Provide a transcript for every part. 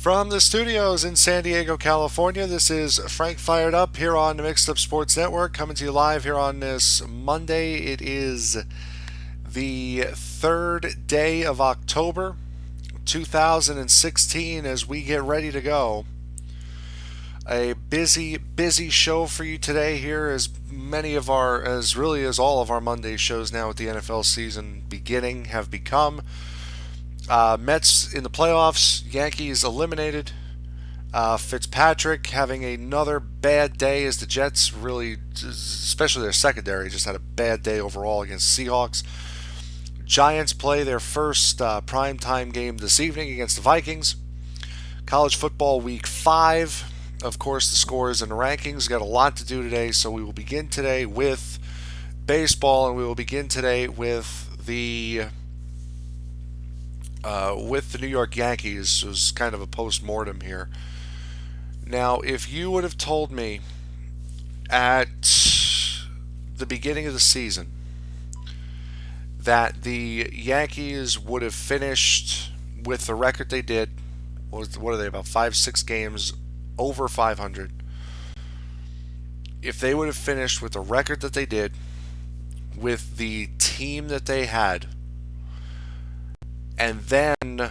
From the studios in San Diego, California, this is Frank Fired Up here on the Mixed Up Sports Network, coming to you live here on this Monday. It is the third day of October 2016 as we get ready to go. A busy show for you today here, as as all of our Monday shows now with the NFL season beginning have become. Mets in the playoffs, Yankees eliminated. Fitzpatrick having another bad day as the Jets really, especially their secondary, just had a bad day overall against Seahawks. Giants play their first primetime game this evening against the Vikings. College football week 5. Of course, the scores and the rankings. Got a lot to do today, so we will begin today with baseball, and we will begin today with the New York Yankees. It was kind of a post-mortem here. Now, if you would have told me at the beginning of the season that the Yankees would have finished with the record they did, what are they, about 5-6 games over 500, if they would have finished with the record that they did, with the team that they had, and then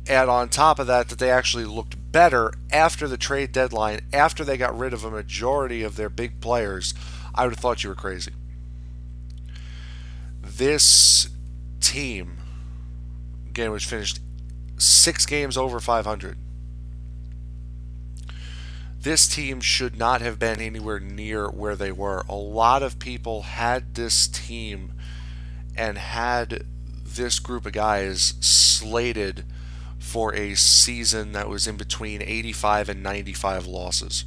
add on top of that they actually looked better after the trade deadline, after they got rid of a majority of their big players, I would have thought you were crazy. This team, again, which finished 6 games over 500, this team should not have been anywhere near where they were. A lot of people had this team and had this group of guys slated for a season that was in between 85 and 95 losses,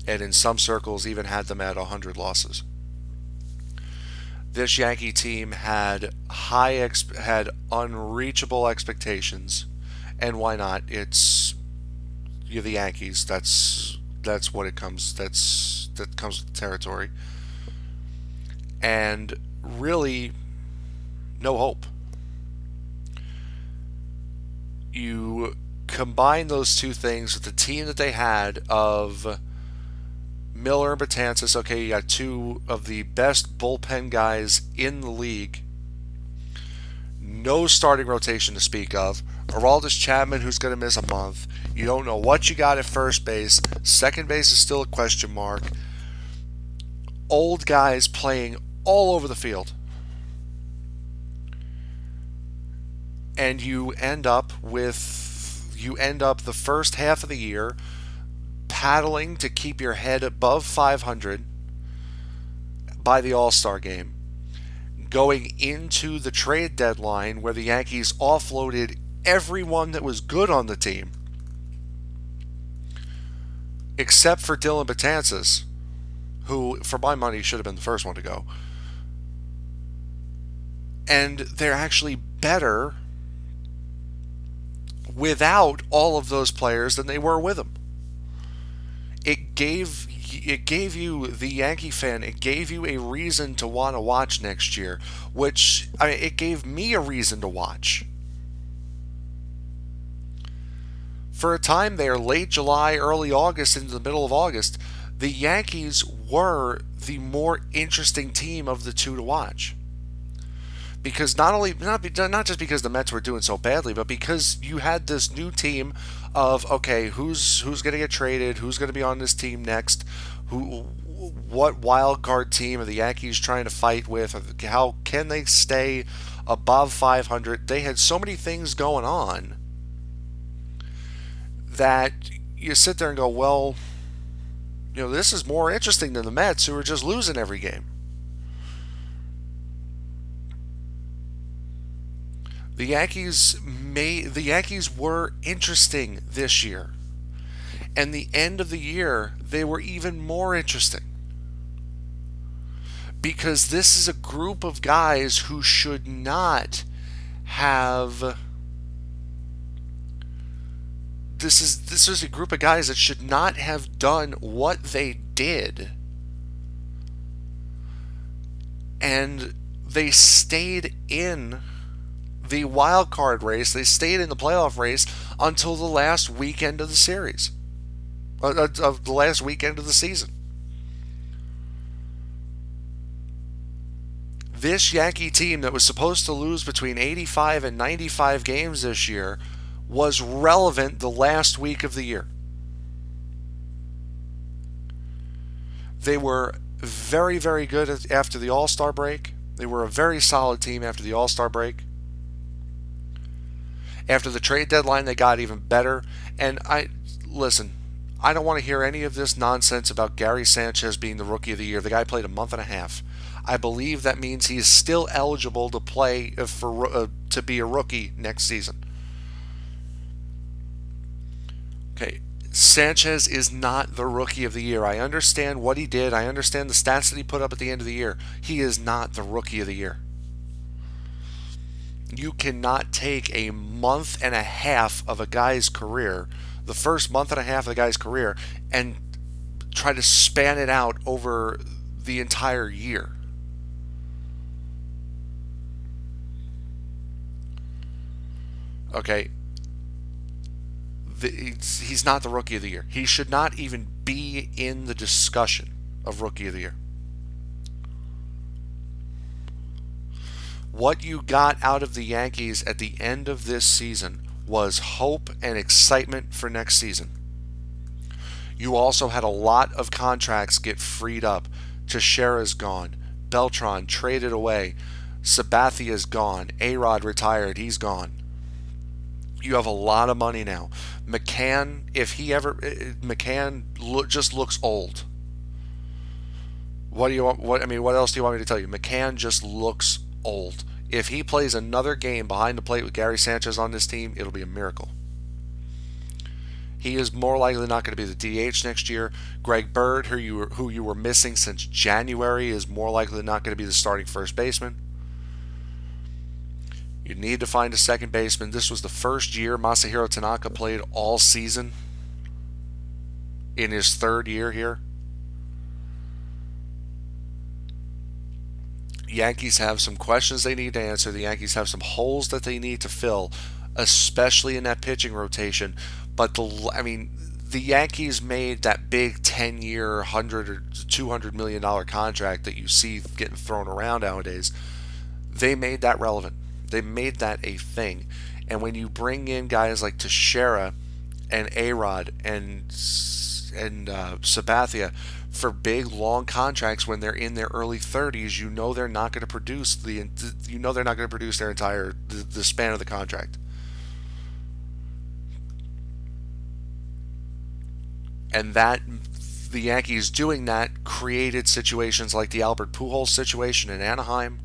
and in some circles even had them at 100 losses. This Yankee team had had unreachable expectations, and why not? You're the Yankees. That's what it comes. That comes with the territory, and really, no hope. You combine those two things with the team that they had of Miller and Betances. Okay, you got two of the best bullpen guys in the league. No starting rotation to speak of. Aroldis Chapman, who's going to miss a month. You don't know what you got at first base. Second base is still a question mark. Old guys playing all over the field. And you end up the first half of the year paddling to keep your head above 500 by the All-Star game, going into the trade deadline where the Yankees offloaded everyone that was good on the team except for Dylan Betances, who, for my money, should have been the first one to go. And they're actually better without all of those players than they were with them. It gave you, the Yankee fan, it gave you a reason to want to watch next year, which, it gave me a reason to watch. For a time there, late July, early August, into the middle of August, the Yankees were the more interesting team of the two to watch. Because not just because the Mets were doing so badly, but because you had this new team of, okay, who's going to get traded, who's going to be on this team next, what wild card team are the Yankees trying to fight with, how can they stay above 500? They had so many things going on that you sit there and go, well, this is more interesting than the Mets, who are just losing every game. The Yankees were interesting this year. And the end of the year, they were even more interesting. Because this is a group of guys who should not have... This is a group of guys that should not have done what they did. And they stayed in the wild card race. They stayed in the playoff race until the last weekend of the series, of the last weekend of the season. This Yankee team that was supposed to lose between 85 and 95 games this year was relevant the last week of the year. They were very, very good after the All-Star break. They were a very solid team after the All-Star break. After the trade deadline, they got even better. And listen, I don't want to hear any of this nonsense about Gary Sanchez being the Rookie of the Year. The guy played a month and a half. I believe that means he is still eligible to play to be a rookie next season. Okay, Sanchez is not the Rookie of the Year. I understand what he did. I understand the stats that he put up at the end of the year. He is not the Rookie of the Year. You cannot take a month and a half of a guy's career, the first month and a half of the guy's career, and try to span it out over the entire year. Okay, he's not the Rookie of the Year. He should not even be in the discussion of Rookie of the Year. What you got out of the Yankees at the end of this season was hope and excitement for next season. You also had a lot of contracts get freed up. Teixeira's gone. Beltran traded away. Sabathia's gone. A-Rod retired. He's gone. You have a lot of money now. McCann, just looks old. What do you want? What else do you want me to tell you? McCann just looks old. If he plays another game behind the plate with Gary Sanchez on this team, it'll be a miracle. He is more likely not going to be the DH next year. Greg Bird, who you were missing since January, is more likely not going to be the starting first baseman. You need to find a second baseman. This was the first year Masahiro Tanaka played all season in his third year here. Yankees have some questions they need to answer. The Yankees have some holes that they need to fill, especially in that pitching rotation. But the Yankees made that big 10-year, $100 or $200 million contract that you see getting thrown around nowadays. They made that relevant. They made that a thing. And when you bring in guys like Teixeira and A-Rod and Sabathia for big long contracts when they're in their early 30s, you know they're not going to produce their entire the span of the contract. And that the Yankees doing that created situations like the Albert Pujols situation in Anaheim.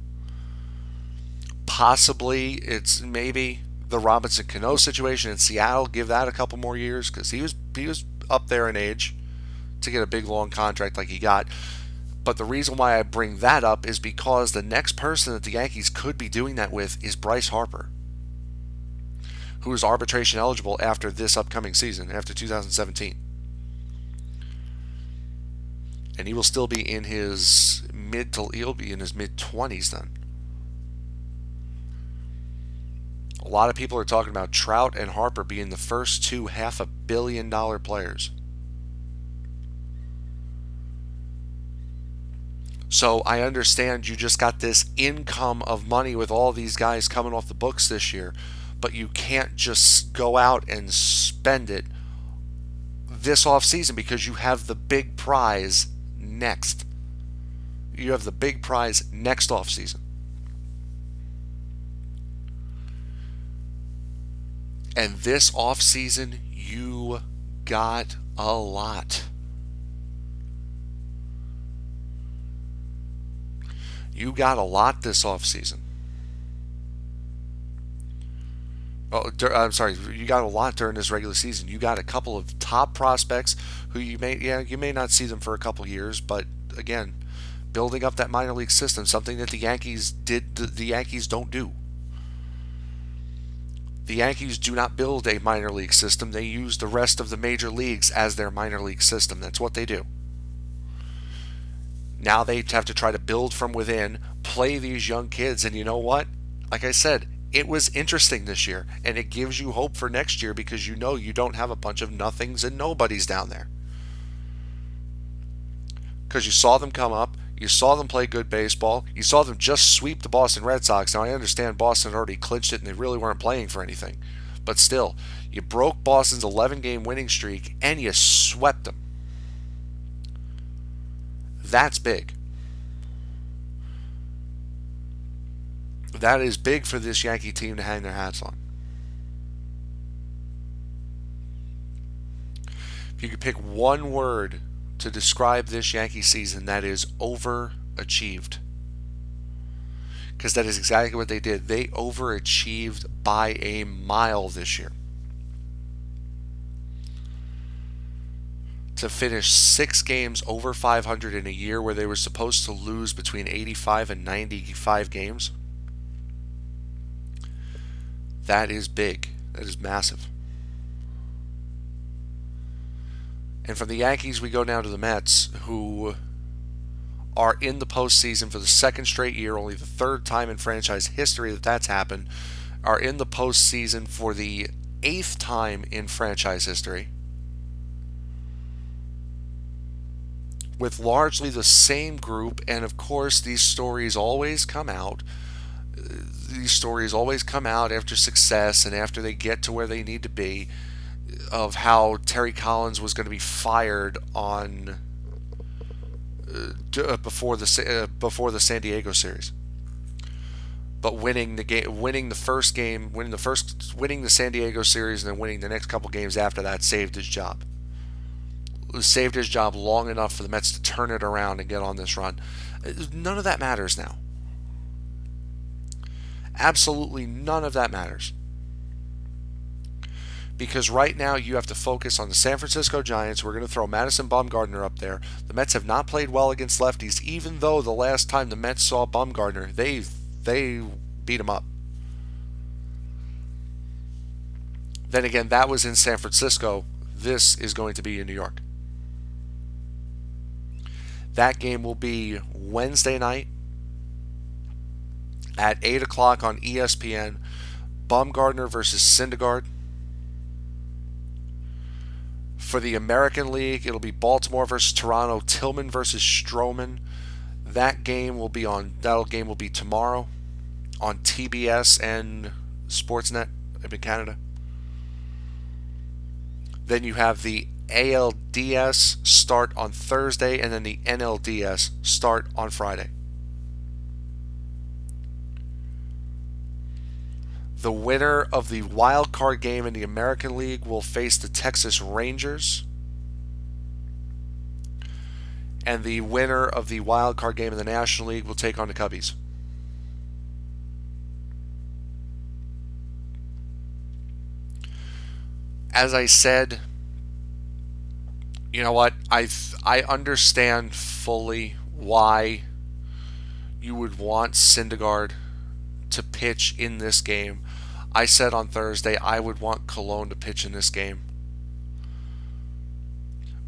Possibly it's maybe the Robinson Cano situation in Seattle. Give that a couple more years because he was up there in age to get a big long contract like he got. But the reason why I bring that up is because the next person that the Yankees could be doing that with is Bryce Harper, who is arbitration eligible after this upcoming season, after 2017. And he will still be in his mid-20s then. A lot of people are talking about Trout and Harper being the first two $500 million players. So I understand you just got this income of money with all these guys coming off the books this year, but you can't just go out and spend it this offseason because you have the big prize next. You have the big prize next offseason. And this offseason, you got a lot. You got a lot this offseason. I'm sorry, you got a lot during this regular season. You got a couple of top prospects who you may not see them for a couple years, but again, building up that minor league system, something that the Yankees don't do. The Yankees do not build a minor league system. They use the rest of the major leagues as their minor league system. That's what they do. Now they have to try to build from within, play these young kids, and you know what? Like I said, It was interesting this year, and it gives you hope for next year because you know you don't have a bunch of nothings and nobodies down there. Because you saw them come up, you saw them play good baseball, you saw them just sweep the Boston Red Sox. Now, I understand Boston already clinched it and they really weren't playing for anything. But still, you broke Boston's 11-game winning streak and you swept them. That's big. That is big for this Yankee team to hang their hats on. If you could pick one word to describe this Yankee season, that is overachieved. Because that is exactly what they did. They overachieved by a mile this year. To finish 6 games over 500 in a year where they were supposed to lose between 85 and 95 games. That is big. That is massive. And from the Yankees, we go now to the Mets, who are in the postseason for the second straight year, only the third time in franchise history that that's happened, are in the postseason for the 8th time in franchise history, with largely the same group. And of course, these stories always come out. These stories always come out after success and after they get to where they need to be, of how Terry Collins was going to be fired on before the San Diego series, but winning the San Diego series, and then winning the next couple games after that saved his job. Saved his job long enough for the Mets to turn it around and get on this run. None of that matters now. Absolutely none of that matters. Because right now you have to focus on the San Francisco Giants. We're going to throw Madison Bumgarner up there. The Mets have not played well against lefties, even though the last time the Mets saw Bumgarner, they beat him up. Then again, that was in San Francisco. This is going to be in New York. That game will be Wednesday night at 8 o'clock on ESPN. Bumgarner versus Syndergaard. For the American League, it'll be Baltimore versus Toronto, Tillman versus Stroman. That game will be tomorrow on TBS and Sportsnet in Canada. Then you have the ALDS start on Thursday, and then the NLDS start on Friday. The winner of the wild card game in the American League will face the Texas Rangers. And the winner of the wild card game in the National League will take on the Cubbies. As I said, you know what? I understand fully why you would want Syndergaard to pitch in this game. I said on Thursday I would want Cologne to pitch in this game.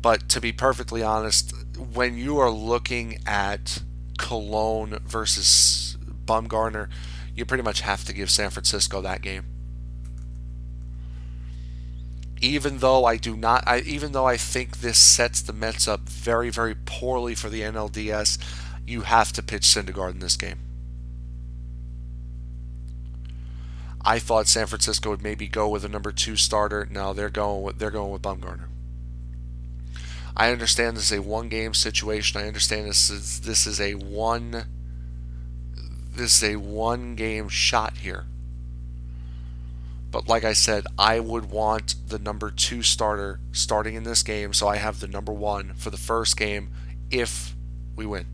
But to be perfectly honest, when you are looking at Cologne versus Bumgarner, you pretty much have to give San Francisco that game. Even though I think this sets the Mets up very, very poorly for the NLDS, you have to pitch Syndergaard in this game. I thought San Francisco would maybe go with a number 2 starter. No, they're going with Bumgarner. I understand this is a one-game situation. I understand this is a one-game shot here. But like I said, I would want the number 2 starter starting in this game, so I have the number 1 for the first game if we win.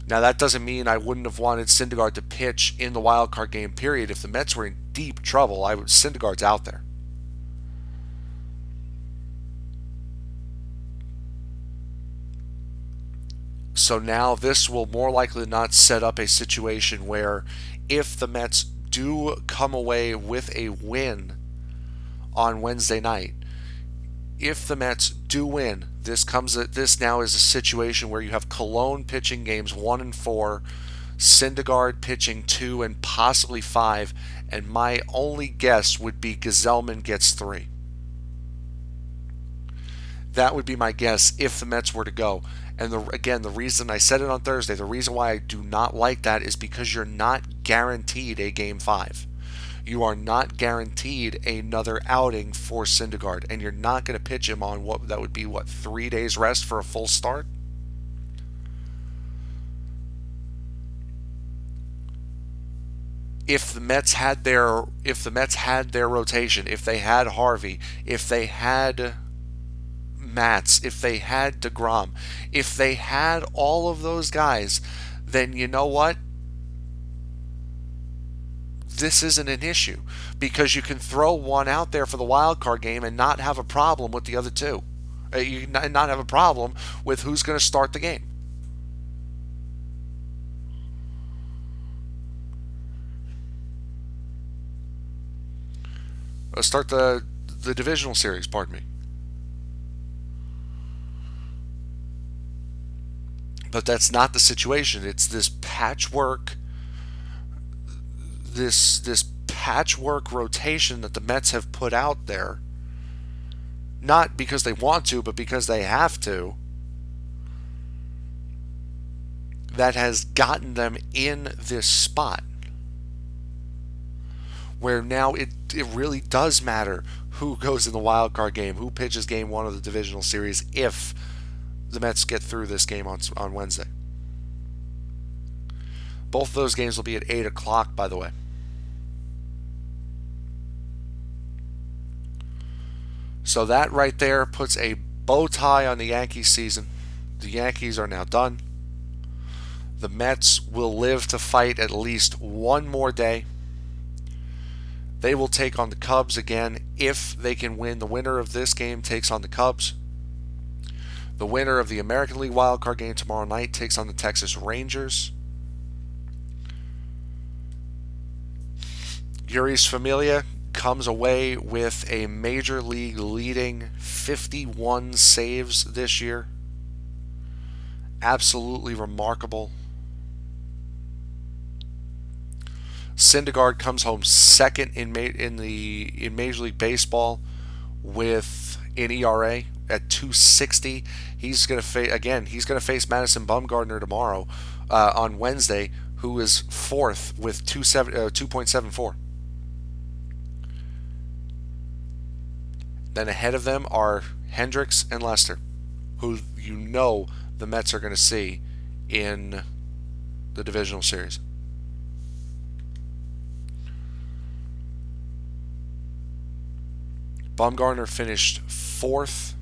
Now, that doesn't mean I wouldn't have wanted Syndergaard to pitch in the wild card game, period. If the Mets were in deep trouble, Syndergaard's out there. So now this will more likely than not set up a situation where if the Mets do come away with a win on Wednesday night, if the Mets do win, this now is a situation where you have Cologne pitching games 1 and 4 Syndergaard pitching 2 and possibly 5, and my only guess would be Gesellman gets 3. That would be my guess if the Mets were to go. And again, the reason I said it on Thursday, the reason why I do not like that is because you're not guaranteed a Game 5. You are not guaranteed another outing for Syndergaard, and you're not going to pitch him on what that would be, 3 days rest for a full start? If the Mets had their rotation, if they had Harvey, if they had Matz, if they had DeGrom, if they had all of those guys, then you know what? This isn't an issue because you can throw one out there for the wild card game and not have a problem with the other two. You not have a problem with who's going to start the game. Start the divisional series, pardon me. But that's not the situation. It's this patchwork rotation that the Mets have put out there, not because they want to, but because they have to, that has gotten them in this spot where now it really does matter who goes in the wild card game, who pitches game 1 of the divisional series if the Mets get through this game on Wednesday. Both of those games will be at 8 o'clock, by the way. So that right there puts a bow tie on the Yankees season. The Yankees are now done. The Mets will live to fight at least one more day. They will take on the Cubs again if they can win. The winner of this game takes on the Cubs. The winner of the American League wildcard game tomorrow night takes on the Texas Rangers. Yuri's Familia comes away with a major league leading 51 saves this year. Absolutely remarkable. Syndergaard comes home second in Major League Baseball with an ERA at 2.60. He's going to face Madison Bumgarner tomorrow on Wednesday, who is fourth with 2.74. Then ahead of them are Hendricks and Lester, who the Mets are going to see in the divisional series. Bumgarner finished fourth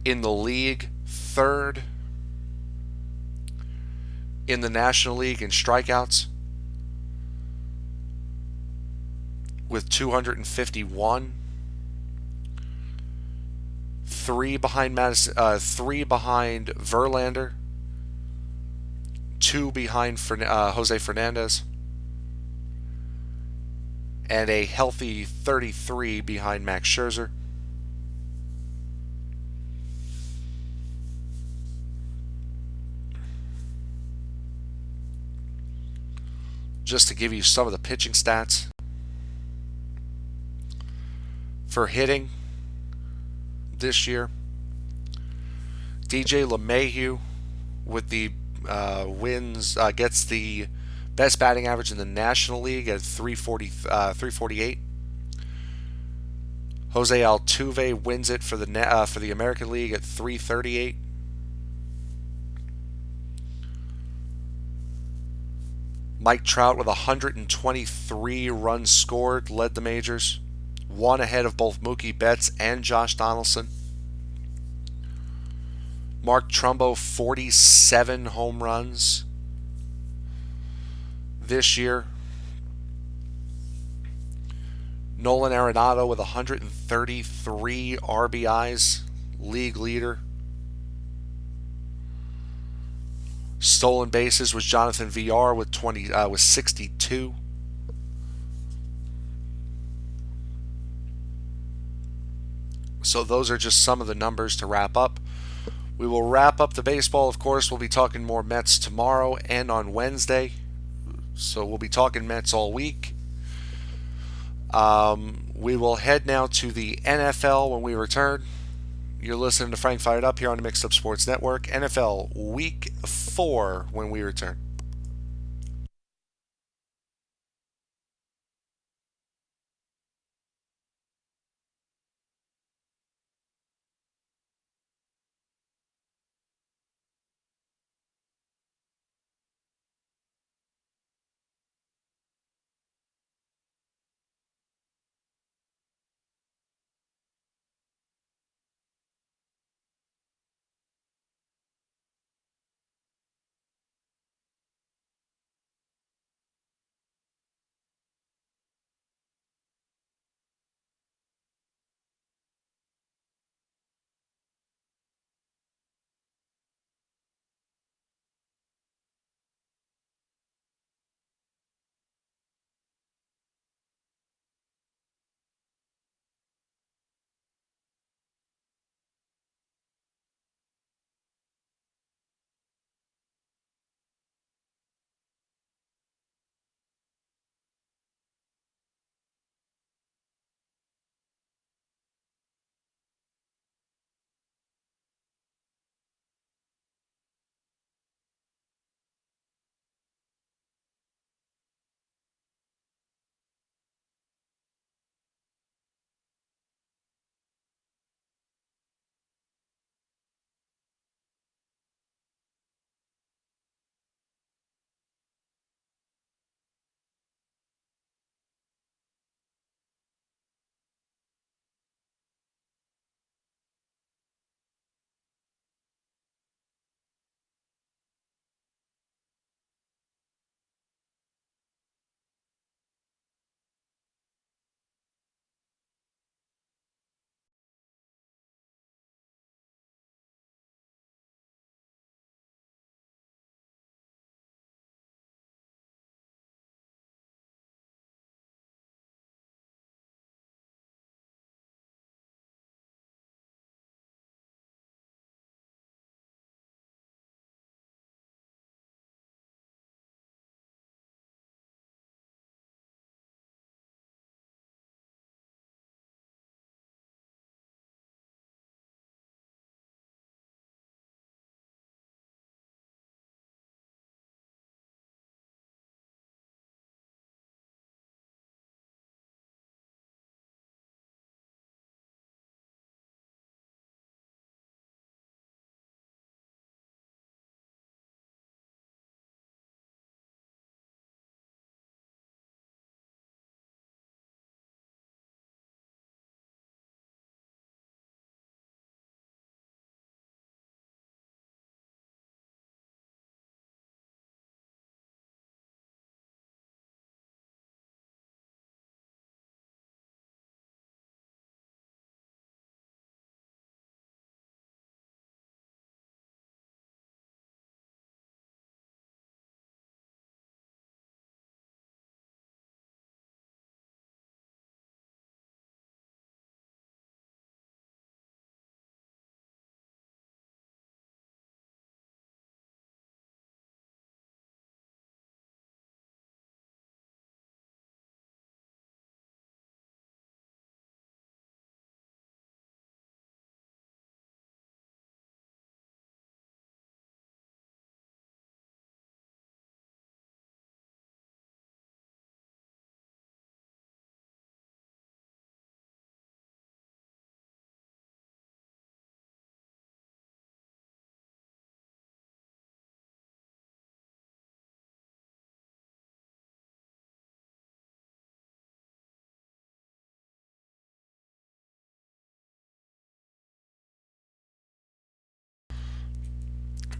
in the league, third in the National League in strikeouts with 251. Three behind Verlander, two behind Jose Fernandez, and a healthy 33 behind Max Scherzer. Just to give you some of the pitching stats. For hitting this year, DJ LeMahieu with the wins gets the best batting average in the National League at 348. Jose Altuve wins it for the American League at 338. Mike Trout with 123 runs scored led the majors, one ahead of both Mookie Betts and Josh Donaldson. Mark Trumbo, 47 home runs this year. Nolan Arenado with 133 RBIs, league leader. Stolen bases was Jonathan Villar with 62. So those are just some of the numbers to wrap up. We will wrap up the baseball, of course. We'll be talking more Mets tomorrow and on Wednesday. So we'll be talking Mets all week. We will head now to the NFL when we return. You're listening to Frank Fired Up here on the Mixed Up Sports Network. NFL Week 4 when we return.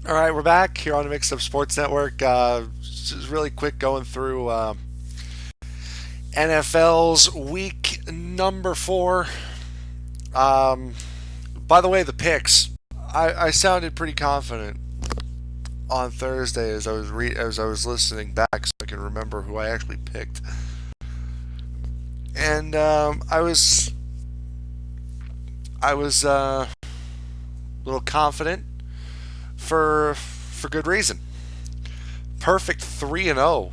All right, we're back here on the Mixed Up Sports Network. Just really quick going through NFL's week number 4. Um, by the way, the picks. I sounded pretty confident on Thursday as as I was listening back, so I can remember who I actually picked. And I was a little confident. for good reason. Perfect 3-0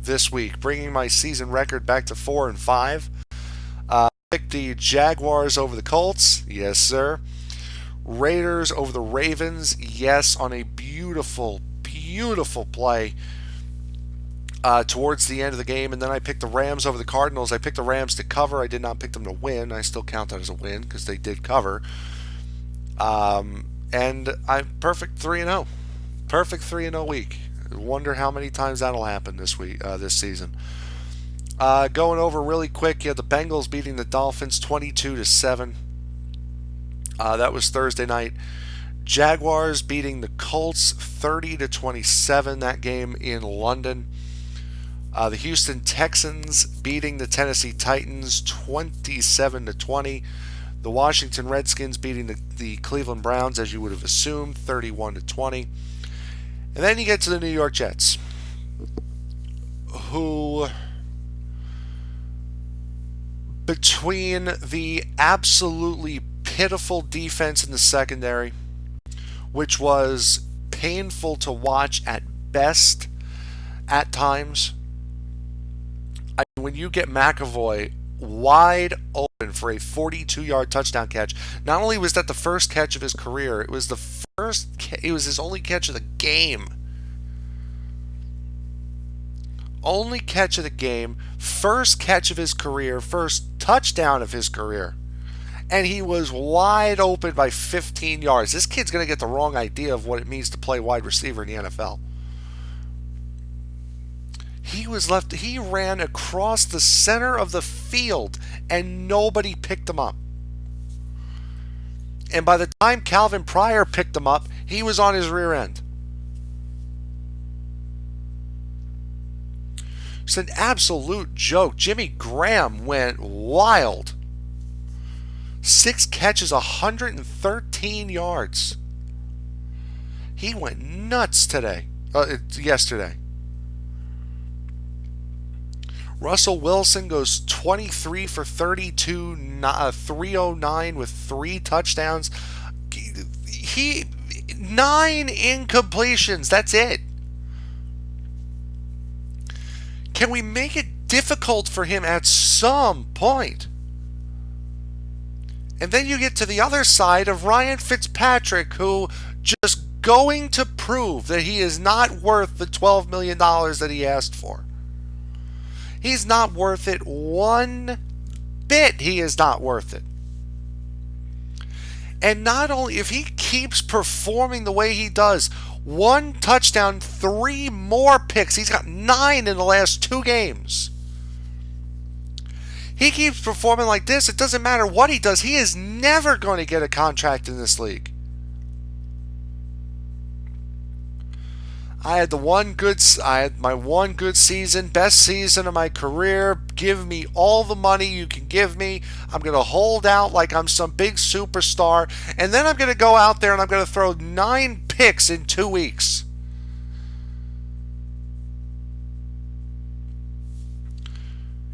this week, bringing my season record back to 4-5. Picked the Jaguars over the Colts, yes sir. Raiders over the Ravens, yes, on a beautiful, beautiful play towards the end of the game. And then I picked the Rams over the Cardinals. I picked the Rams to cover. I did not pick them to win. I still count that as a win because they did cover. And I'm perfect 3-0. Perfect 3-0 week. Wonder how many times that'll happen this week, this season. Going over really quick, you had the Bengals beating the Dolphins 22-7. That was Thursday night. Jaguars beating the Colts 30-27. That game in London. The Houston Texans beating the Tennessee Titans 27-20. The Washington Redskins beating the Cleveland Browns, as you would have assumed, 31-20. And then you get to the New York Jets, who, between the absolutely pitiful defense in the secondary, which was painful to watch at best at times, when you get McAvoy wide open for a 42-yard touchdown catch, not only was that the first catch of his career, it was his only catch of the game. Only catch of the game, first catch of his career, first touchdown of his career. And he was wide open by 15 yards. This kid's going to get the wrong idea of what it means to play wide receiver in the NFL. He ran across the center of the field and nobody picked him up. And by the time Calvin Pryor picked him up, he was on his rear end. It's an absolute joke. Jimmy Graham went wild. 6 catches, 113 yards. He went nuts yesterday. Russell Wilson goes 23 for 32, 309 with 3 touchdowns. 9 incompletions. That's it. Can we make it difficult for him at some point? And then you get to the other side of Ryan Fitzpatrick, who just going to prove that he is not worth the $12 million that he asked for. He's not worth it one bit. He is not worth it. And not only, if he keeps performing the way he does, 1 touchdown, 3 more picks. He's got 9 in the last 2 games. He keeps performing like this, it doesn't matter what he does. He is never going to get a contract in this league. I had my one good season, best season of my career. Give me all the money you can give me. I'm going to hold out like I'm some big superstar. And then I'm going to go out there and I'm going to throw 9 picks in 2 weeks.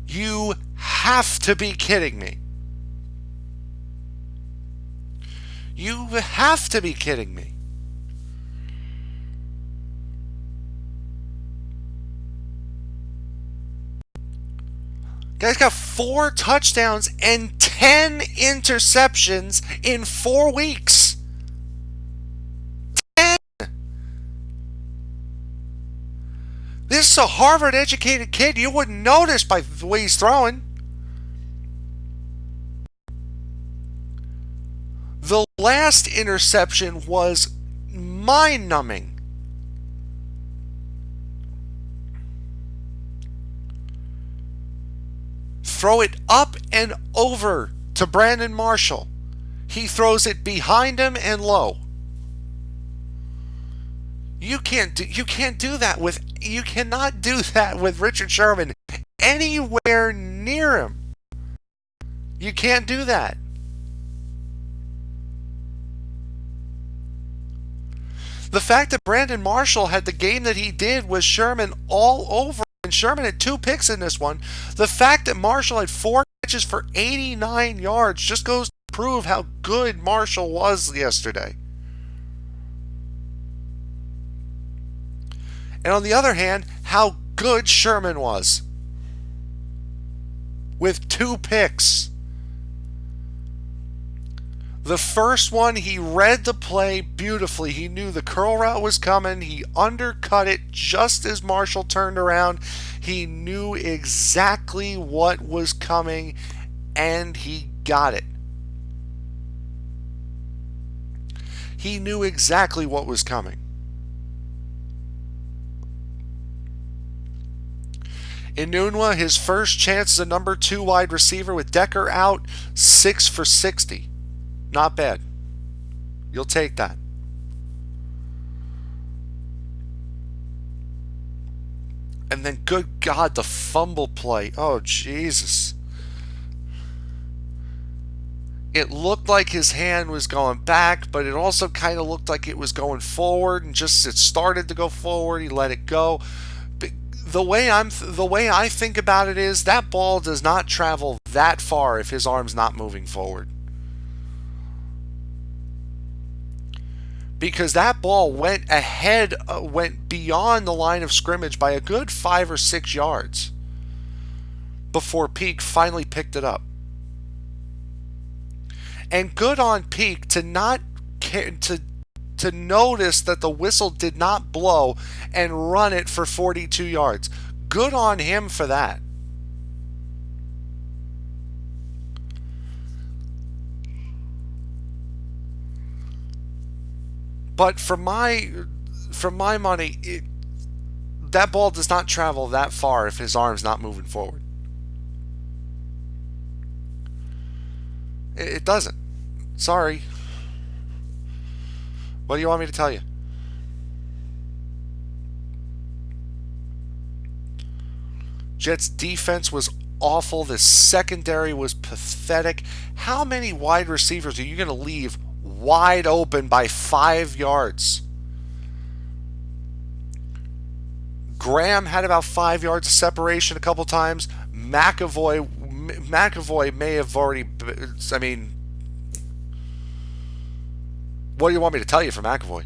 You have to be kidding me. You have to be kidding me. Guy's got 4 touchdowns and 10 interceptions in 4 weeks. 10! This is a Harvard-educated kid. You wouldn't notice by the way he's throwing. The last interception was mind-numbing. Throw it up and over to Brandon Marshall. He throws it behind him and low. You cannot do that with Richard Sherman anywhere near him. You can't do that. The fact that Brandon Marshall had the game that he did was Sherman all over. And Sherman had 2 picks in this one. The fact that Marshall had 4 catches for 89 yards just goes to prove how good Marshall was yesterday. And on the other hand, how good Sherman was with 2 picks. The first one, he read the play beautifully. He knew the curl route was coming. He undercut it just as Marshall turned around. He knew exactly what was coming, and he got it. He knew exactly what was coming. Enunwa, his first chance as a number 2 wide receiver with Decker out, 6 for 60. Not bad. You'll take that. And then, good God, the fumble play. Oh, Jesus. It looked like his hand was going back, but it also kind of looked like it was going forward, and just it started to go forward. He let it go. But the way I think about it is that ball does not travel that far if his arm's not moving forward. Because that ball went beyond the line of scrimmage by a good 5 or 6 yards before Peak finally picked it up. And good on Peak to not to notice that the whistle did not blow and run it for 42 yards. Good on him for that. But for my money, that ball does not travel that far if his arm's not moving forward. It doesn't. Sorry. What do you want me to tell you? Jets defense was awful. The secondary was pathetic. How many wide receivers are you going to leave wide open by 5 yards? Graham had about 5 yards of separation a couple times. McAvoy may have already... I mean, what do you want me to tell you for McAvoy?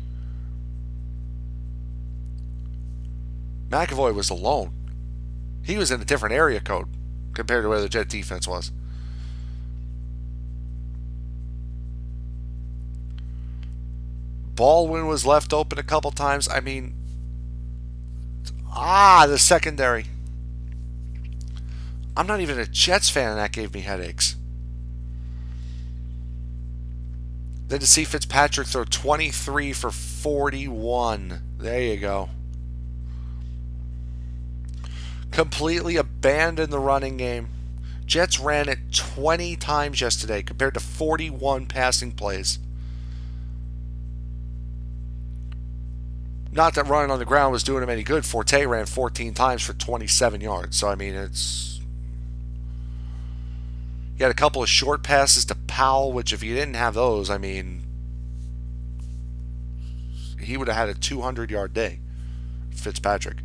McAvoy was alone. He was in a different area code compared to where the Jet defense was. Baldwin was left open a couple times. I mean, the secondary. I'm not even a Jets fan, and that gave me headaches. Then to see Fitzpatrick throw 23 for 41. There you go. Completely abandoned the running game. Jets ran it 20 times yesterday compared to 41 passing plays. Not that running on the ground was doing him any good. Forte ran 14 times for 27 yards. So, I mean, it's... He had a couple of short passes to Powell, which if you didn't have those, I mean, he would have had a 200-yard day, Fitzpatrick.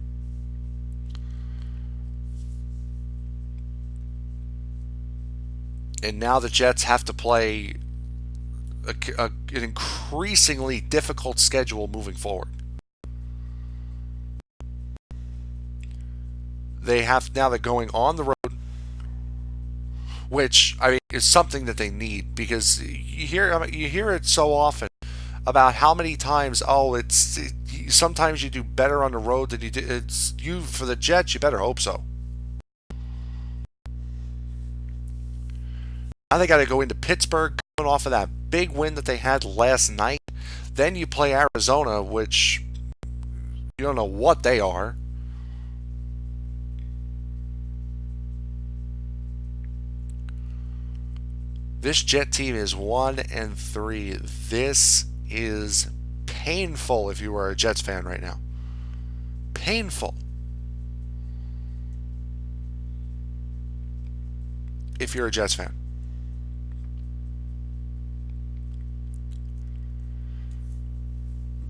And now the Jets have to play an increasingly difficult schedule moving forward. Now they're going on the road, which, I mean, is something that they need, because you hear it so often about how many times, sometimes you do better on the road than you do. For the Jets, you better hope so. Now they got to go into Pittsburgh, coming off of that big win that they had last night. Then you play Arizona, which you don't know what they are. This Jet team is 1-3. This is painful if you are a Jets fan right now. Painful. If you're a Jets fan.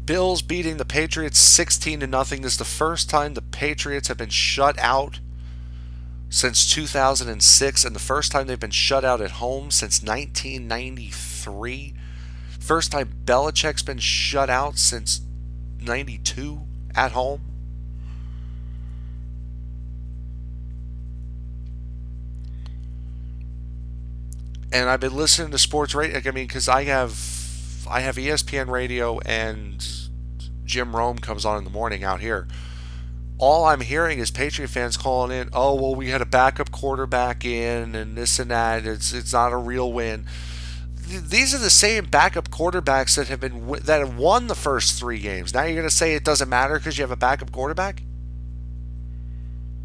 Bills beating the Patriots 16-0. This is the first time the Patriots have been shut out since 2006, and the first time they've been shut out at home since 1993. First time Belichick's been shut out since 92 at home. And I've been listening to sports radio. I mean, because I have ESPN radio and Jim Rome comes on in the morning out here. All I'm hearing is Patriot fans calling in, "Oh, well, we had a backup quarterback in, and this and that. It's not a real win." These are the same backup quarterbacks that have won the first 3 games. Now you're going to say it doesn't matter because you have a backup quarterback?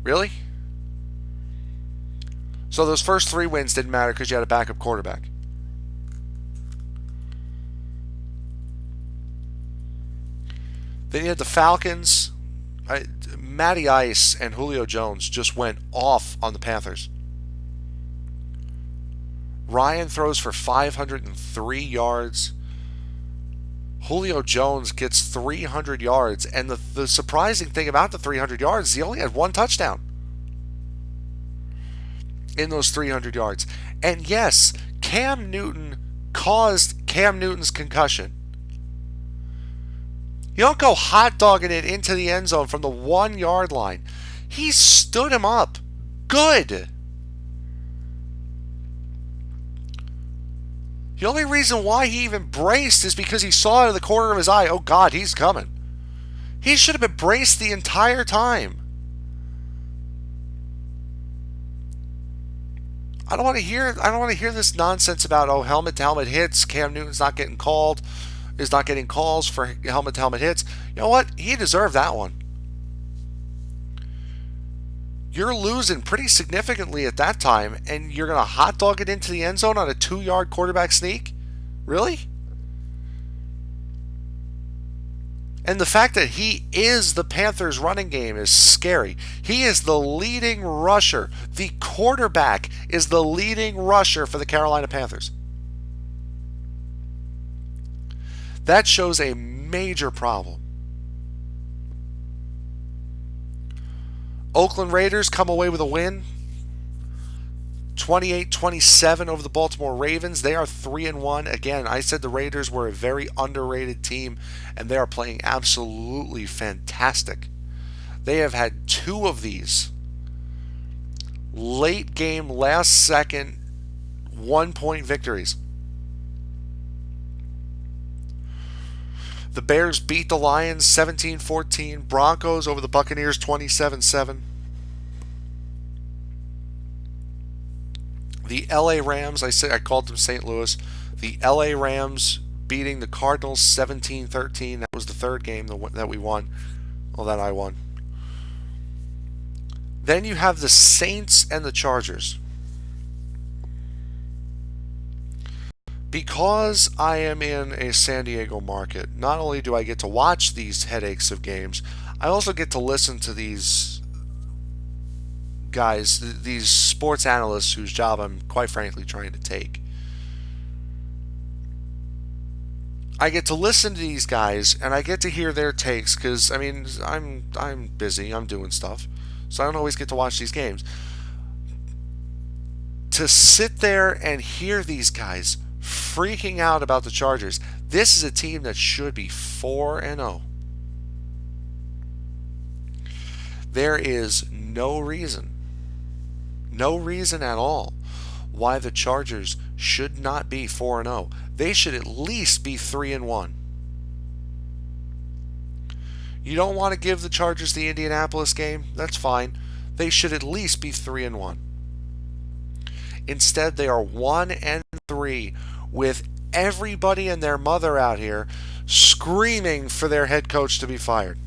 Really? So those first 3 wins didn't matter because you had a backup quarterback. Then you had the Falcons. Matty Ice and Julio Jones just went off on the Panthers. Ryan throws for 503 yards. Julio Jones gets 300 yards. And the surprising thing about the 300 yards is he only had 1 touchdown in those 300 yards. And yes, Cam Newton caused Cam Newton's concussion. You don't go hot dogging it into the end zone from the 1 yard line. He stood him up. Good. The only reason why he even braced is because he saw out of the corner of his eye, oh God, he's coming. He should have been braced the entire time. I don't want to hear this nonsense about, oh, helmet to helmet hits, Cam Newton's not getting called, is not getting calls for helmet to helmet hits. You know what? He deserved that one. You're losing pretty significantly at that time, and you're going to hot dog it into the end zone on a 2-yard quarterback sneak? Really? And the fact that he is the Panthers' running game is scary. He is the leading rusher. The quarterback is the leading rusher for the Carolina Panthers. That shows a major problem. Oakland Raiders come away with a win. 28-27 over the Baltimore Ravens. They are 3-1. Again, I said the Raiders were a very underrated team, and they are playing absolutely fantastic. They have had 2 of these late game, last second, 1-point victories. The Bears beat the Lions 17-14. Broncos over the Buccaneers 27-7. The LA Rams, I called them St. Louis. The LA Rams beating the Cardinals 17-13. That was the 3rd game that we won. Well, that I won. Then you have the Saints and the Chargers. Because I am in a San Diego market, not only do I get to watch these headaches of games, I also get to listen to these guys, these sports analysts whose job I'm quite frankly trying to take. I get to listen to these guys and I get to hear their takes because, I mean, I'm busy, I'm doing stuff, so I don't always get to watch these games. To sit there and hear these guys freaking out about the Chargers. This is a team that should be 4-0. There is no reason at all why the Chargers should not be 4-0. They should at least be 3-1. You don't want to give the Chargers the Indianapolis game? That's fine. They should at least be 3-1. Instead, they are 1-3 with everybody and their mother out here screaming for their head coach to be fired.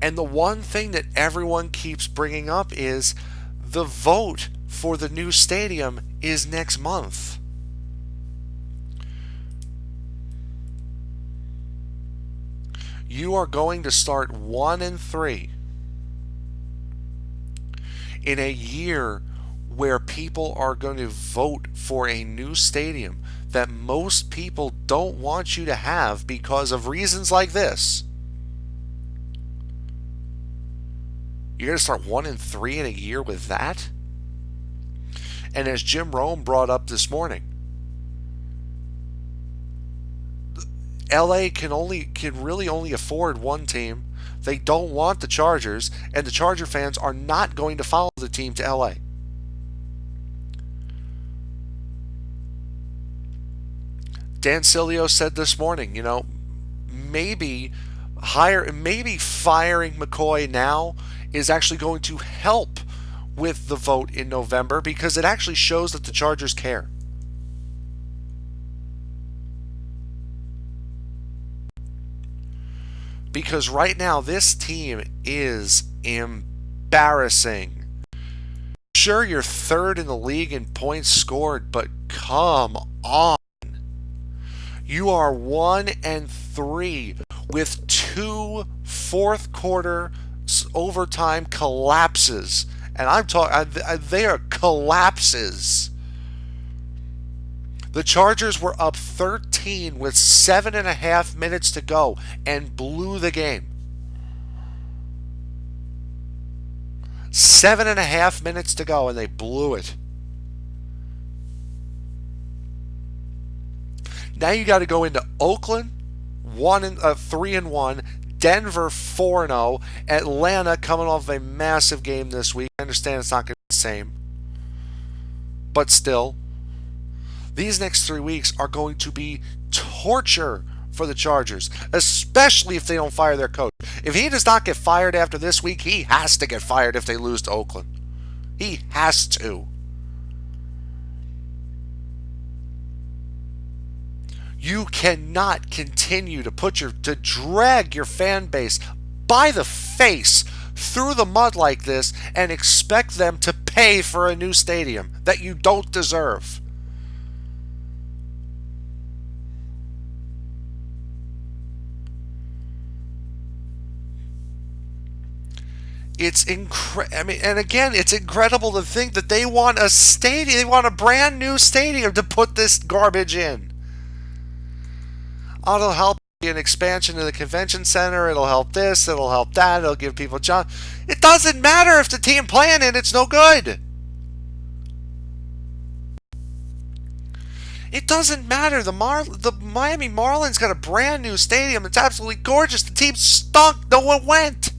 And the one thing that everyone keeps bringing up is the vote for the new stadium is next month. You are going to start 1-3 in a year where people are going to vote for a new stadium that most people don't want you to have because of reasons like this. You're going to start 1-3 in a year with that? And as Jim Rome brought up this morning, LA can really only afford one team. They don't want the Chargers, and the Charger fans are not going to follow the team to LA. Dan Sileo said this morning, maybe maybe firing McCoy now is actually going to help with the vote in November because it actually shows that the Chargers care. Because right now, this team is embarrassing. Sure, you're third in the league in points scored, but come on. You are 1-3 with 2 fourth quarter overtime collapses. And I'm talking, they are collapses. The Chargers were up 13 with 7.5 minutes to go and blew the game. 7.5 minutes to go and they blew it. Now you got to go into Oakland, 3-1, Denver 4-0, Atlanta coming off a massive game this week. I understand it's not going to be the same, but still, these next 3 weeks are going to be torture for the Chargers, especially if they don't fire their coach. If he does not get fired after this week, he has to get fired if they lose to Oakland. He has to. You cannot continue to drag your fan base by the face through the mud like this and expect them to pay for a new stadium that you don't deserve. It's and again, it's incredible to think that they want a stadium, they want a brand new stadium to put this garbage in. It'll help an expansion of the convention center. It'll help this. It'll help that. It'll give people jobs. It doesn't matter if the team playing it, it's no good. It doesn't matter. The Miami Marlins got a brand new stadium. It's absolutely gorgeous. The team stunk. No one went.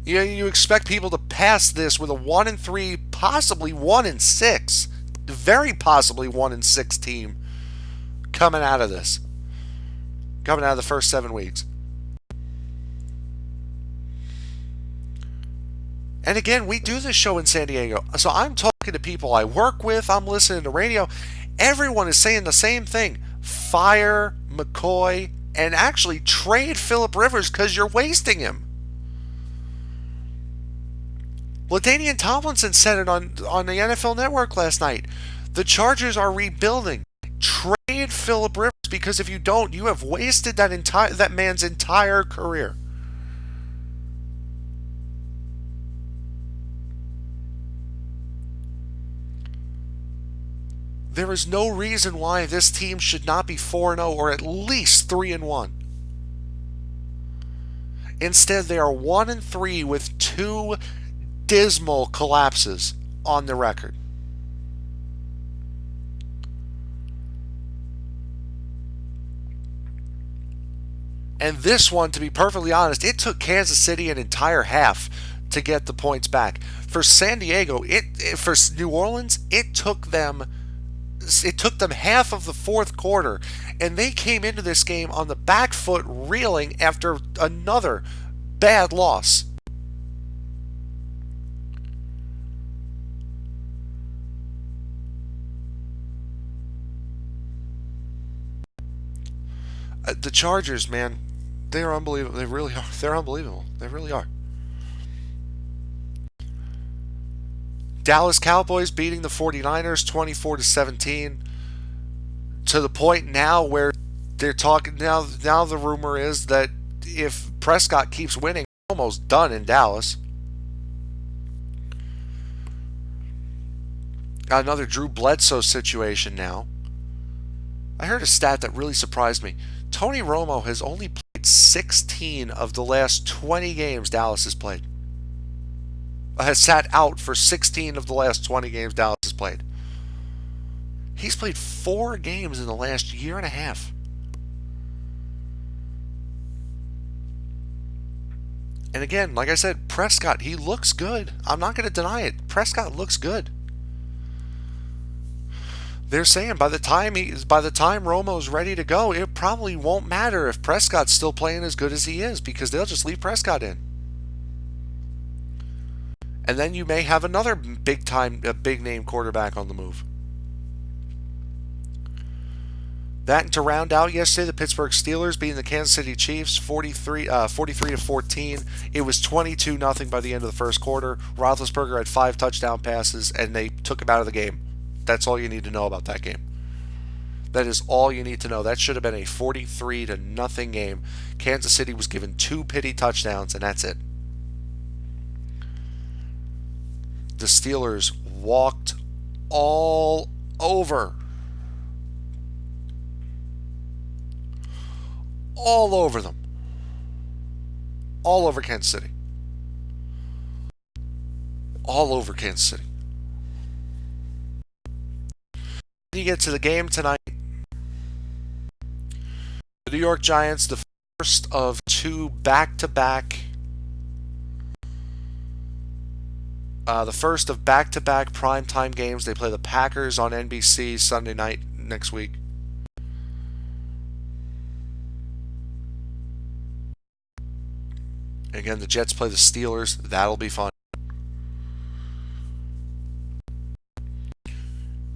You expect people to pass this with a 1-3, possibly 1-6, very possibly 1-6 team coming out of this, coming out of the first 7 weeks. And again, we do this show in San Diego, so I'm talking to people I work with, I'm listening to radio. Everyone is saying the same thing. Fire McCoy and actually trade Phillip Rivers because you're wasting him. LaDainian Tomlinson said it on the NFL Network last night. The Chargers are rebuilding. Trade Phillip Rivers because if you don't, you have wasted that man's entire career. There is no reason why this team should not be 4-0 or at least 3-1. Instead, they are 1-3 with 2 dismal collapses on the record. And this one, to be perfectly honest, it took Kansas City an entire half to get the points back. For San Diego, for New Orleans, it took them half of the fourth quarter, and they came into this game on the back foot reeling after another bad loss. The Chargers, man, they are unbelievable. They really are. They're unbelievable. They really are. Dallas Cowboys beating the 49ers 24-17 to the point now where they're talking now the rumor is that if Prescott keeps winning, almost done in Dallas. Got another Drew Bledsoe situation now. I heard a stat that really surprised me. Tony Romo has only played 16 of the last 20 games Dallas has played. Has sat out for 16 of the last 20 games Dallas has played. He's played 4 games in the last year and a half. And again, like I said, Prescott, he looks good. I'm not going to deny it. Prescott looks good. They're saying by the time Romo's ready to go, it probably won't matter if Prescott's still playing as good as he is because they'll just leave Prescott in. And then you may have another big name quarterback on the move. That to round out yesterday, the Pittsburgh Steelers beating the Kansas City Chiefs 43 to 14. It was 22-0 by the end of the first quarter. Roethlisberger had 5 touchdown passes, and they took him out of the game. That's all you need to know about that game. That is all you need to know. That should have been a 43 to nothing game. Kansas City was given 2 pity touchdowns, and that's it. The Steelers walked all over them. All over Kansas City. All over Kansas City. You get to the game tonight. The New York Giants, the first of 2 back-to-back primetime games. They play the Packers on NBC Sunday night next week. Again, the Jets play the Steelers. That'll be fun.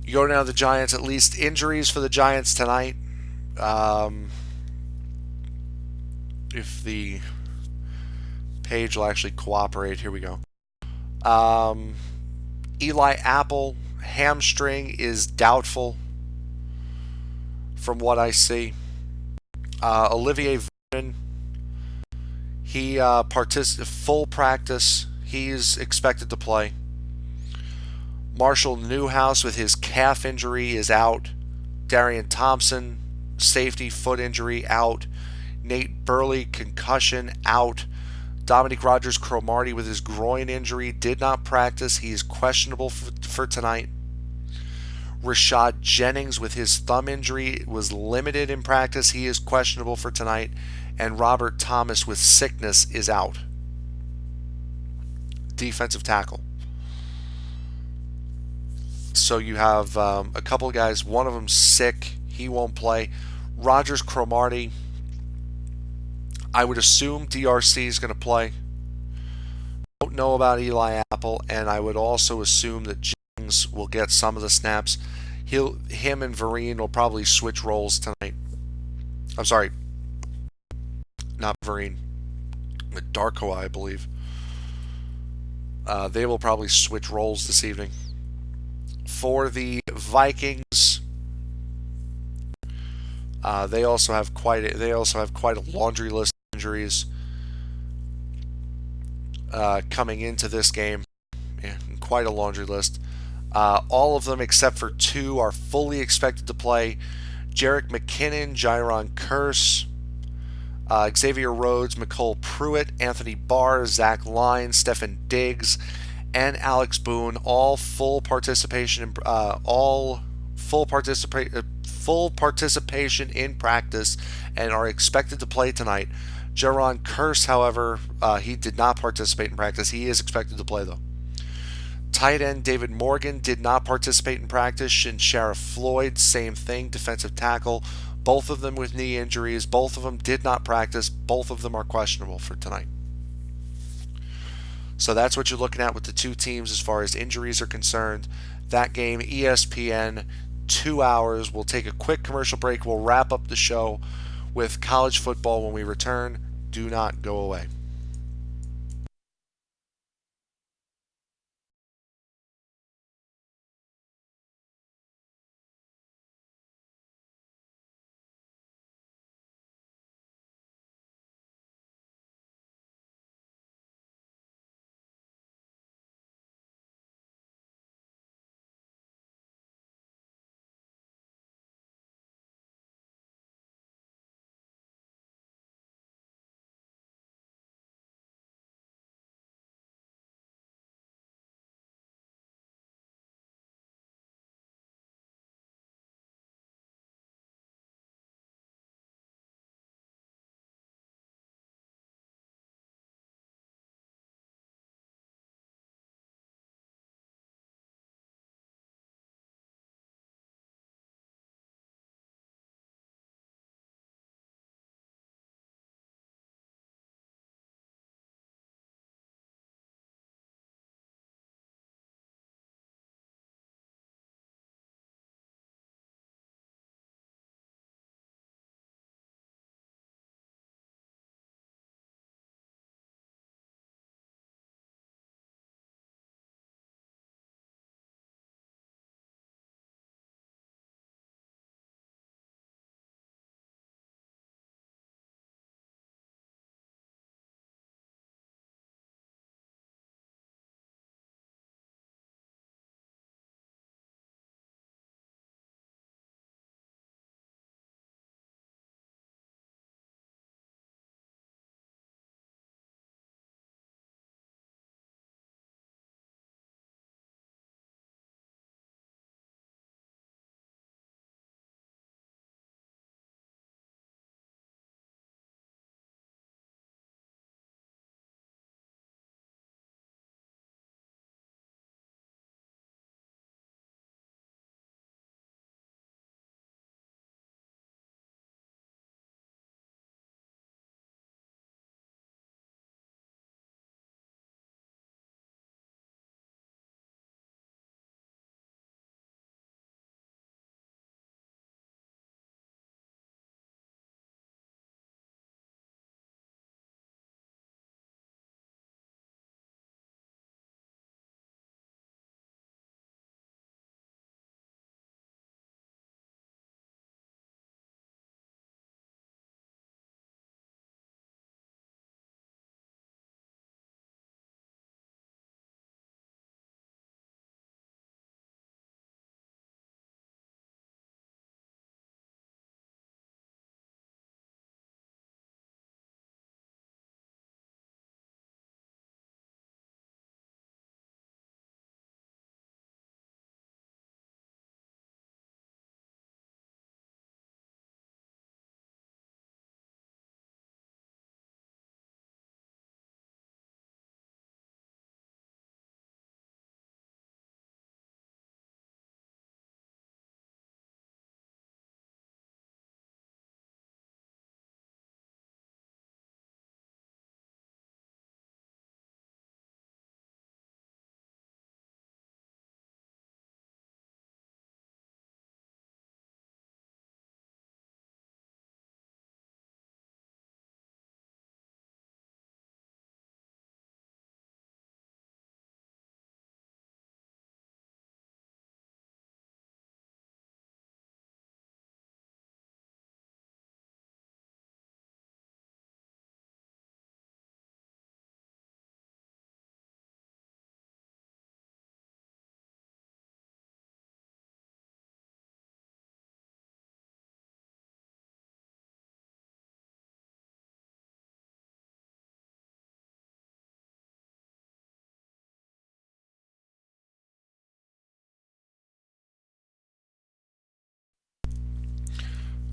You go down to the Giants, at least injuries for the Giants tonight. If the page will actually cooperate, here we go. Eli Apple, hamstring is doubtful from what I see. Olivier Vernon, he full practice. He's expected to play. Marshall Newhouse with his calf injury is out. Darian Thompson, safety foot injury, out. Nate Burley, concussion, out. Dominique Rodgers-Cromartie with his groin injury did not practice. He is questionable for tonight. Rashad Jennings with his thumb injury was limited in practice. He is questionable for tonight. And Robert Thomas with sickness is out. Defensive tackle. So you have a couple of guys. One of them sick. He won't play. Rodgers-Cromartie, I would assume DRC is going to play. Don't know about Eli Apple, and I would also assume that Jennings will get some of the snaps. Him and Vereen will probably switch roles tonight. I'm sorry, not Vereen, but Darko, I believe. They will probably switch roles this evening. For the Vikings, they also have quite a laundry list of injuries coming into this game. Yeah, quite a laundry list. All of them except for 2 are fully expected to play. Jerick McKinnon, Jaron Kearse, Xavier Rhodes, McCole Pruitt, Anthony Barr, Zach Lyons, Stefan Diggs, and Alex Boone, all full participation in practice and are expected to play tonight. Jaron Kearse, however, he did not participate in practice. He is expected to play though. Tight end David Morgan did not participate in practice, and Sheriff Floyd, same thing, defensive tackle. Both of them with knee injuries. Both of them did not practice. Both of them are questionable for tonight. So that's what you're looking at with the 2 teams as far as injuries are concerned. That game, ESPN, 2 hours. We'll take a quick commercial break. We'll wrap up the show with college football when we return. Do not go away.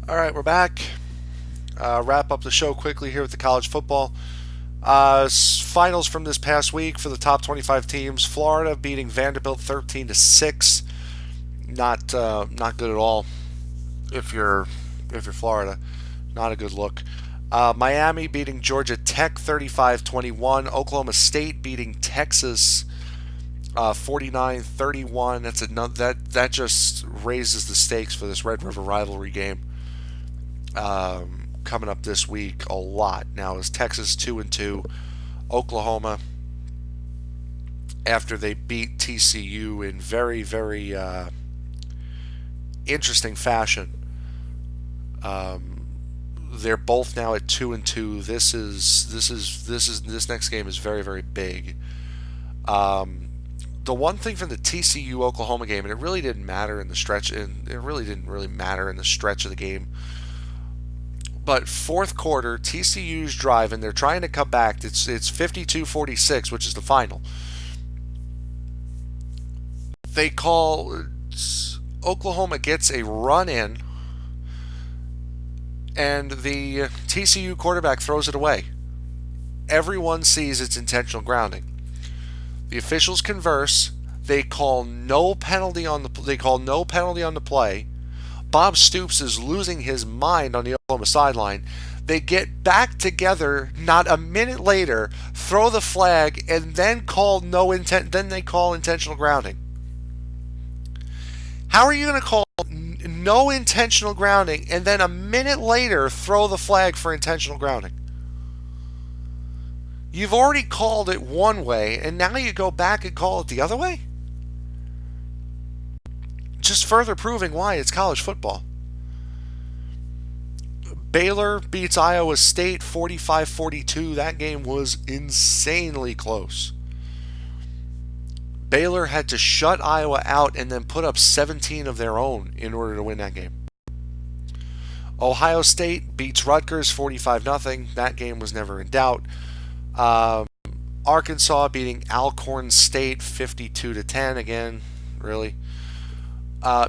All right, we're back. Wrap up the show quickly here with the college football. Finals from this past week for the top 25 teams. Florida beating Vanderbilt 13-6. Not good at all. If you're Florida, not a good look. Miami beating Georgia Tech 35-21. Oklahoma State beating Texas 49-31. That just raises the stakes for this Red River rivalry game coming up this week a lot. Now is Texas 2-2, Oklahoma after they beat TCU in very very interesting fashion. They're both now at 2-2. This next game is very very big. The one thing from the TCU Oklahoma game, and it really didn't matter in the stretch, and it really didn't really matter in the stretch of the game. But fourth quarter, TCU's driving. They're trying to come back. It's 52-46, which is the final. Oklahoma gets a run in, and the TCU quarterback throws it away. Everyone sees it's intentional grounding. The officials converse. They call no penalty on the play. Bob Stoops is losing his mind on the Oklahoma sideline. They get back together not a minute later, throw the flag, and then Then they call intentional grounding. How are you going to call no intentional grounding and then a minute later throw the flag for intentional grounding? You've already called it one way, and now you go back and call it the other way? Just further proving why it's college football. Baylor beats Iowa State 45-42. That game was insanely close. Baylor had to shut Iowa out and then put up 17 of their own in order to win that game. Ohio State beats Rutgers 45-0. That game was never in doubt. Arkansas beating Alcorn State 52-10. Again, really.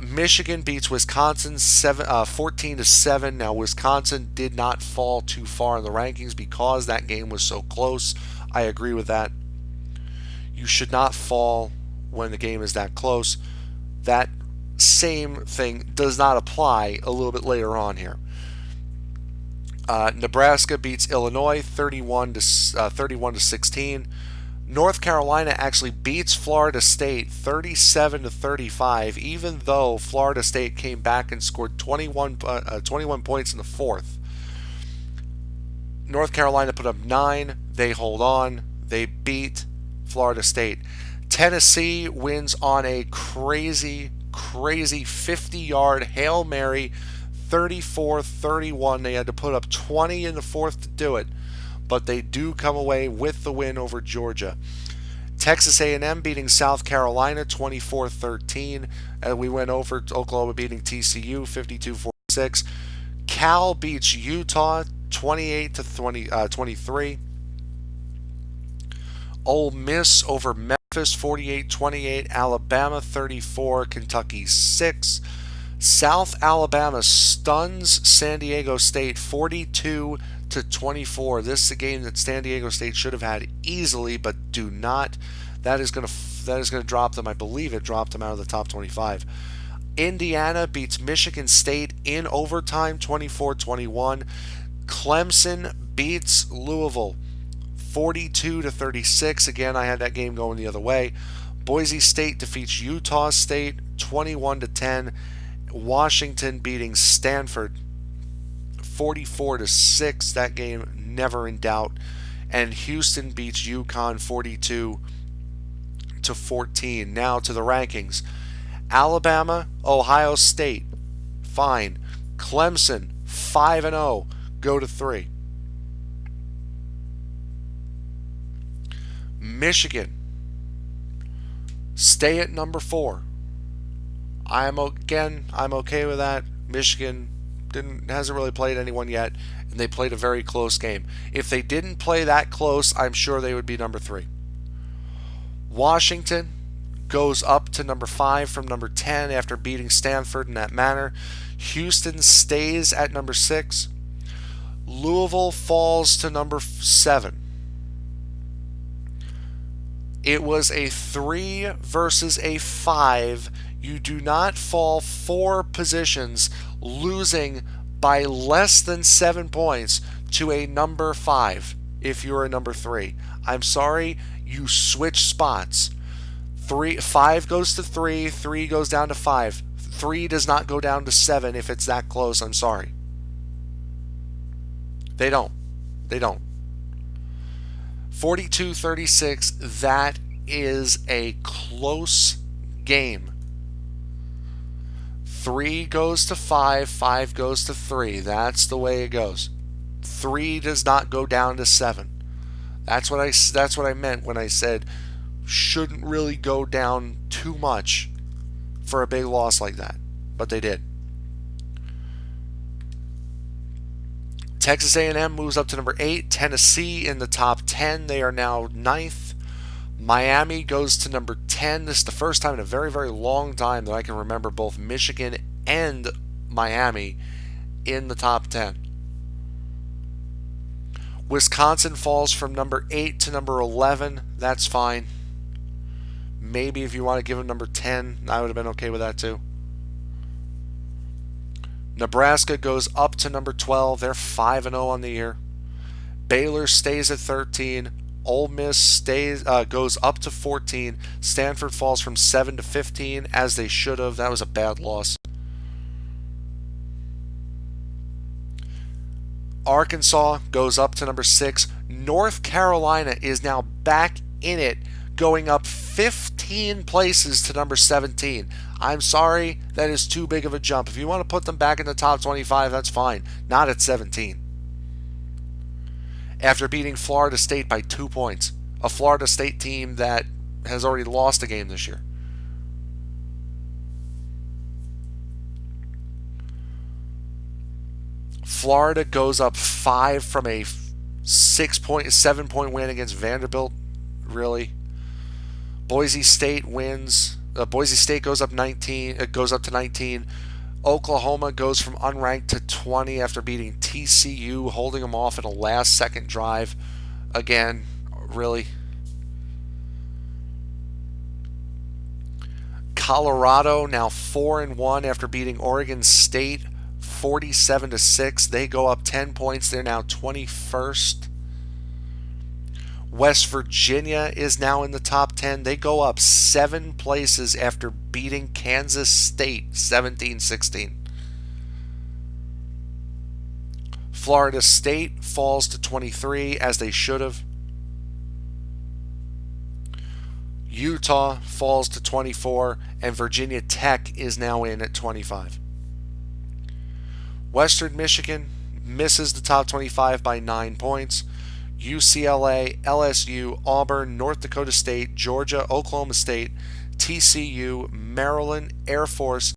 Michigan beats Wisconsin 14-7. Now Wisconsin did not fall too far in the rankings because that game was so close. I agree with that. You should not fall when the game is that close. That same thing does not apply a little bit later on here. Nebraska beats Illinois 31-16. North Carolina actually beats Florida State 37-35, even though Florida State came back and scored 21 points in the fourth. North Carolina put up 9. They hold on. They beat Florida State. Tennessee wins on a crazy 50-yard Hail Mary, 34-31. They had to put up 20 in the fourth to do it, but they do come away with the win over Georgia. Texas A&M beating South Carolina 24-13. We went over to Oklahoma beating TCU 52-46. Cal beats Utah 28-23. Ole Miss over Memphis 48-28. Alabama 34. Kentucky 6. South Alabama stuns San Diego State 42-24. This is a game that San Diego State should have had easily, but do not. That is going to drop them. I believe it dropped them out of the top 25. Indiana beats Michigan State in overtime 24-21. Clemson beats Louisville 42-36. Again, I had that game going the other way. Boise State defeats Utah State 21-10. Washington beating Stanford 44-6. That game never in doubt. And Houston beats UConn 42-14. Now to the rankings. Alabama, Ohio State, fine. Clemson 5-0, go to 3. Michigan, stay at number 4. I'm okay with that. Michigan hasn't really played anyone yet, and they played a very close game. If they didn't play that close, I'm sure they would be number 3. Washington, goes up to number 5 from number 10 after beating Stanford in that manner. Houston stays at number 6. Louisville falls to number 7. It was a 3 versus a 5. You do not fall 4 positions, losing by less than 7 points to a number 5 if you're a number 3. I'm sorry, you switch spots. 5 goes to 3, 3 goes down to 5. 3 does not go down to 7 if it's that close. I'm sorry. They don't. 42-36, that is a close game. 3 goes to 5, 5 goes to 3. That's the way it goes. 3 does not go down to 7. That's what I meant when I said shouldn't really go down too much for a big loss like that. But they did. Texas A&M moves up to number 8. Tennessee in the top 10. They are now 9th. Miami goes to number 10. This is the first time in a very, very long time that I can remember both Michigan and Miami in the top 10. Wisconsin falls from number 8 to number 11. That's fine. Maybe if you want to give them number 10, I would have been okay with that too. Nebraska goes up to number 12. They're 5-0 on the year. Baylor stays at 13. Ole Miss goes up to 14. Stanford falls from 7 to 15, as they should have. That was a bad loss. Arkansas goes up to number 6. North Carolina is now back in it, going up 15 places to number 17. I'm sorry, that is too big of a jump. If you want to put them back in the top 25, that's fine. Not at 17. After beating Florida State by 2 points. A Florida State team that has already lost a game this year. Florida goes up 5 from a 7-point win against Vanderbilt. Really? Boise State wins. Boise State goes up 19. It goes up to 19. Oklahoma goes from unranked to 20 after beating TCU, holding them off in a last-second drive. Again, really. Colorado now 4-1 after beating Oregon State 47-6. They go up 10 points. They're now 21st. West Virginia is now in the top 10. They go up 7 places after beating Kansas State 17-16. Florida State falls to 23, as they should have. Utah falls to 24, and Virginia Tech is now in at 25. Western Michigan misses the top 25 by 9 points. UCLA, LSU, Auburn, North Dakota State, Georgia, Oklahoma State, TCU, Maryland, Air Force,